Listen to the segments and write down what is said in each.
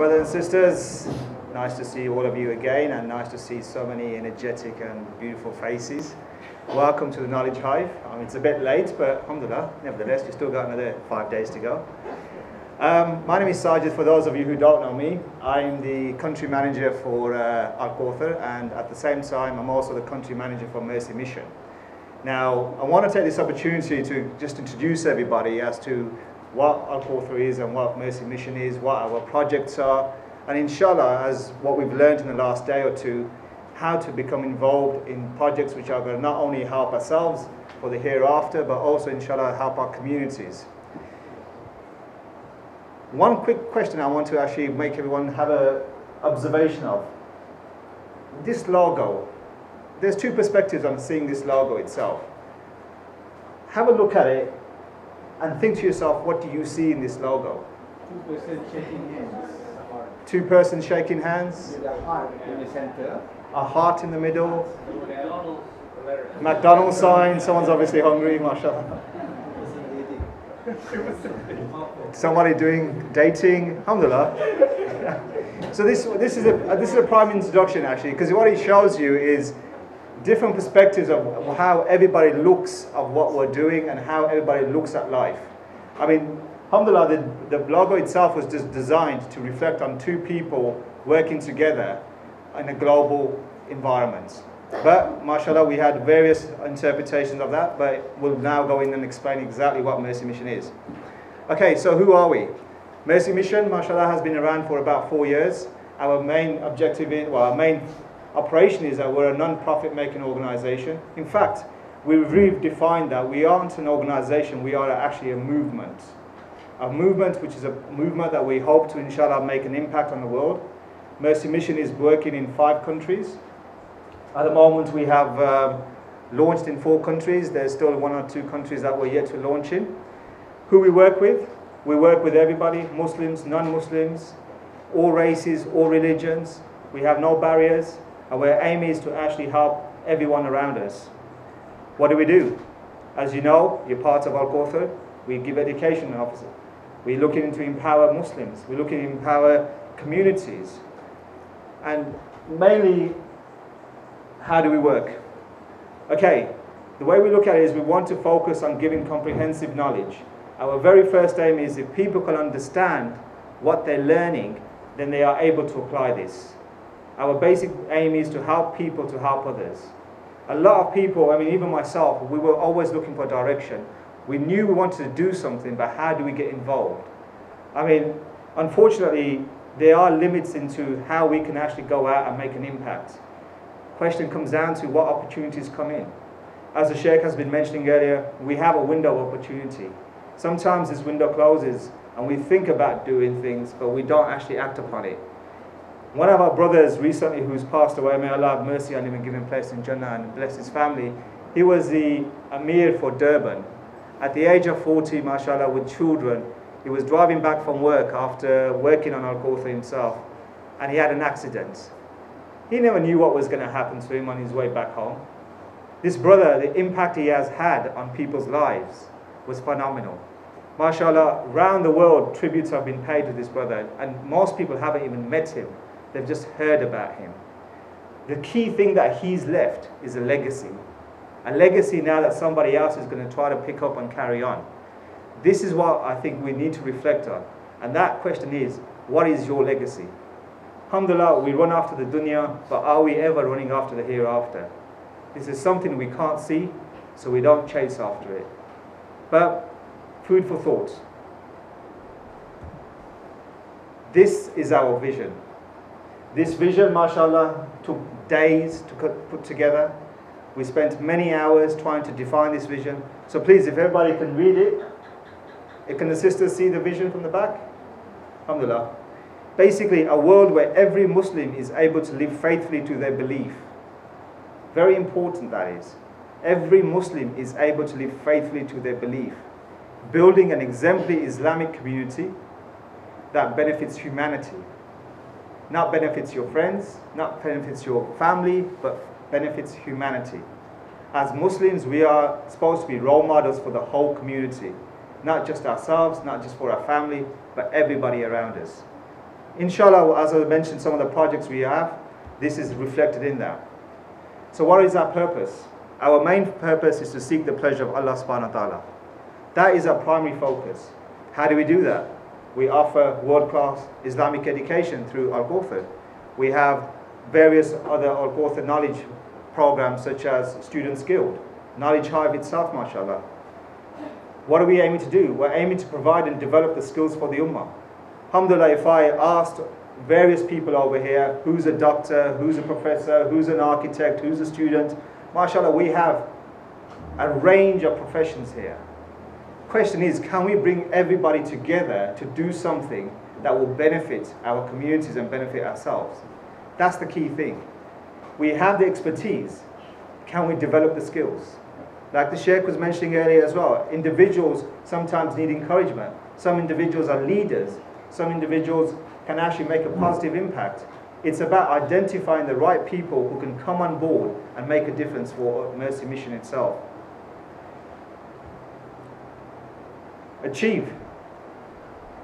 Brothers and sisters, nice to see all of you again, and nice to see so many energetic and beautiful faces. Welcome to the Knowledge Hive. It's a bit late, but alhamdulillah, nevertheless, you've still got another 5 days to go. My name is Sajid. For those of you who don't know me, I'm the country manager for Al-Kauthar, and at the same time, I'm also the country manager for Mercy Mission. Now, I want to take this opportunity to just introduce everybody as to what Al-Kauthar is and what Mercy Mission is, what our projects are, and inshallah, as what we've learned in the last day or two, how to become involved in projects which are going to not only help ourselves for the hereafter, but also inshallah help our communities. One quick question I want to actually make everyone have an observation of. This logo, there's two perspectives on seeing this logo itself. Have a look at it and think to yourself, what do you see in this logo? Two persons shaking hands. Two persons shaking hands. With a heart in the center. A heart in the middle. McDonald's sign. Someone's obviously hungry, mashallah. Somebody doing dating. Alhamdulillah. So this is a prime introduction actually, because what it shows you is different perspectives of how everybody looks of what we're doing and how everybody looks at life. I mean, alhamdulillah, the logo itself was just designed to reflect on two people working together in a global environment. But, mashallah, we had various interpretations of that, but we'll now go in and explain exactly what Mercy Mission is. Okay, so who are we? Mercy Mission, mashallah, has been around for about 4 years. Our main objective is, well, our main operation is that we're a non-profit making organization. In fact, we've redefined that we aren't an organization, we are actually a movement. A movement which is a movement that we hope to inshallah make an impact on the world. Mercy Mission is working in 5 countries. At the moment we have launched in 4 countries. There's still 1 or 2 countries that we're yet to launch in. Who we work with everybody, Muslims, non-Muslims, all races, all religions. We have no barriers. Our aim is to actually help everyone around us. What do? As you know, you're part of Al-Kauthar. We give education officer. We're looking to empower Muslims. We're looking to empower communities. And mainly, how do we work? Okay, the way we look at it is we want to focus on giving comprehensive knowledge. Our very first aim is if people can understand what they're learning, then they are able to apply this. Our basic aim is to help people to help others. A lot of people, I mean even myself, we were always looking for direction. We knew we wanted to do something, but how do we get involved? I mean, unfortunately, there are limits into how we can actually go out and make an impact. Question comes down to what opportunities come in. As the Sheikh has been mentioning earlier, we have a window of opportunity. Sometimes this window closes and we think about doing things, but we don't actually act upon it. One of our brothers recently who's passed away, may Allah have mercy on him and give him place in Jannah and bless his family, he was the Amir for Durban. At the age of 40, mashallah, with children, he was driving back from work after working on Al-Kauthar himself, and he had an accident. He never knew what was going to happen to him on his way back home. This brother, the impact he has had on people's lives was phenomenal. Mashallah, around the world, tributes have been paid to this brother, and most people haven't even met him. They've just heard about him. The key thing that he's left is a legacy. A legacy now that somebody else is going to try to pick up and carry on. This is what I think we need to reflect on. And that question is, what is your legacy? Alhamdulillah, we run after the dunya, but are we ever running after the hereafter? This is something we can't see, so we don't chase after it. But food for thought. This is our vision. This vision, mashallah, took days to put together. We spent many hours trying to define this vision. So please, if everybody can read it, can the sisters see the vision from the back? Alhamdulillah. Basically, a world where every Muslim is able to live faithfully to their belief. Very important that is. Every Muslim is able to live faithfully to their belief. Building an exemplary Islamic community that benefits humanity. Not benefits your friends, not benefits your family, but benefits humanity. As Muslims, we are supposed to be role models for the whole community. Not just ourselves, not just for our family, but everybody around us. Inshallah, as I mentioned, some of the projects we have, this is reflected in that. So what is our purpose? Our main purpose is to seek the pleasure of Allah subhanahu wa ta'ala. That is our primary focus. How do we do that? We offer world-class Islamic education through Al-Kauthar. We have various other Al-Kauthar knowledge programs such as Students Guild, Knowledge Hive itself, mashallah. What are we aiming to do? We're aiming to provide and develop the skills for the Ummah. Alhamdulillah, if I asked various people over here, who's a doctor, who's a professor, who's an architect, who's a student, mashallah, we have a range of professions here. Question is, can we bring everybody together to do something that will benefit our communities and benefit ourselves? That's the key thing. We have the expertise. Can we develop the skills? Like the Sheikh was mentioning earlier as well, individuals sometimes need encouragement. Some individuals are leaders. Some individuals can actually make a positive impact. It's about identifying the right people who can come on board and make a difference for Mercy Mission itself. Achieve.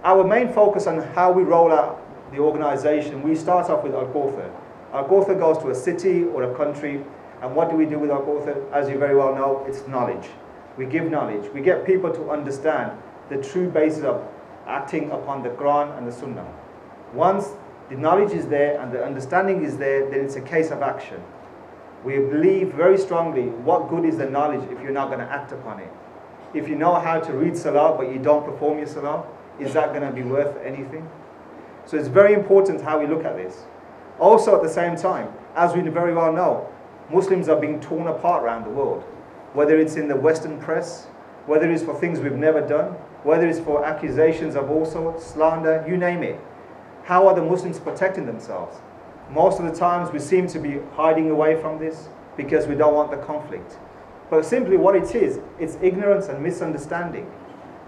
Our main focus on how we roll out the organization, we start off with Al-Kauthar. Al-Kauthar goes to a city or a country, and what do we do with Al-Kauthar? As you very well know, it's knowledge. We give knowledge. We get people to understand the true basis of acting upon the Quran and the Sunnah. Once the knowledge is there and the understanding is there, then it's a case of action. We believe very strongly, what good is the knowledge if you're not going to act upon it? If you know how to read Salah but you don't perform your Salah, is that going to be worth anything? So it's very important how we look at this. Also at the same time, as we very well know, Muslims are being torn apart around the world. Whether it's in the Western press, whether it's for things we've never done, whether it's for accusations of all sorts, slander, you name it. How are the Muslims protecting themselves? Most of the times we seem to be hiding away from this because we don't want the conflict. But simply what it is, it's ignorance and misunderstanding.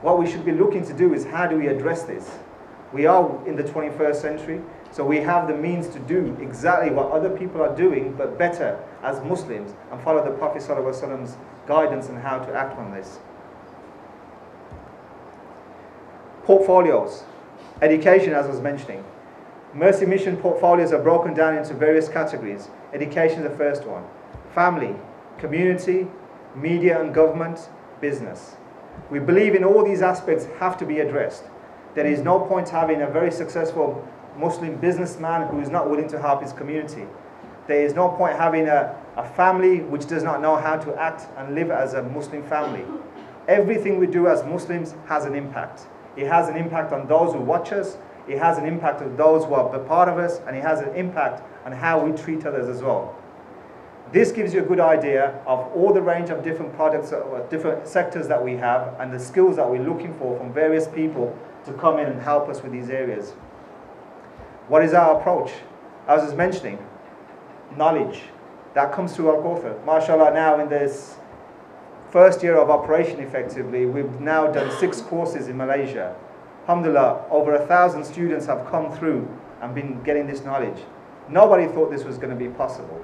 What we should be looking to do is how do we address this? We are in the 21st century, so we have the means to do exactly what other people are doing, but better as Muslims, and follow the Prophet ﷺ's guidance on how to act on this. Portfolios. Education, as I was mentioning. Mercy Mission portfolios are broken down into various categories. Education is the first one. Family, community, media and government, business. We believe in all these aspects have to be addressed. There is no point having a very successful Muslim businessman who is not willing to help his community. There is no point having a family which does not know how to act and live as a Muslim family. Everything we do as Muslims has an impact. It has an impact on those who watch us, it has an impact on those who are a part of us, and it has an impact on how we treat others as well. This gives you a good idea of all the range of different products or different sectors that we have and the skills that we're looking for from various people to come in and help us with these areas. What is our approach? As I was mentioning, knowledge. That comes through Al-Kauthar. MashaAllah, now in this first year of operation effectively, we've now done 6 courses in Malaysia. Alhamdulillah, over 1,000 students have come through and been getting this knowledge. Nobody thought this was going to be possible.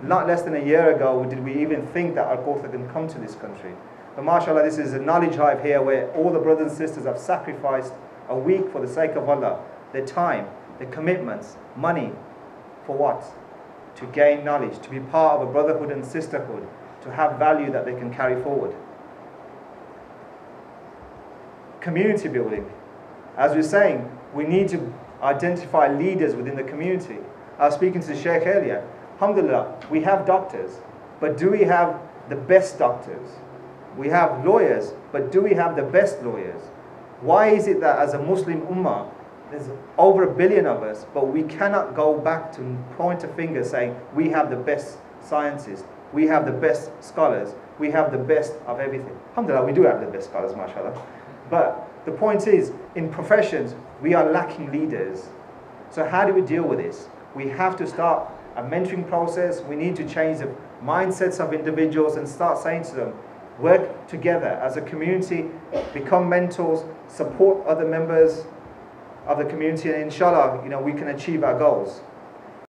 Not less than a year ago did we even think that Al-Kauthar can come to this country. But mashallah, this is a knowledge hive here where all the brothers and sisters have sacrificed a week for the sake of Allah, their time, their commitments, money. For what? To gain knowledge, to be part of a brotherhood and sisterhood, to have value that they can carry forward. Community building. As we're saying, we need to identify leaders within the community. I was speaking to the Sheikh earlier. Alhamdulillah, we have doctors, but do we have the best doctors? We have lawyers, but do we have the best lawyers? Why is it that as a Muslim ummah, there's over 1 billion of us, but we cannot go back to point a finger saying we have the best scientists, we have the best scholars, we have the best of everything. Alhamdulillah, we do have the best scholars, mashallah. But the point is, in professions, we are lacking leaders. So how do we deal with this? We have to start a mentoring process. We need to change the mindsets of individuals and start saying to them, work together as a community, become mentors, support other members of the community, and inshallah, we can achieve our goals.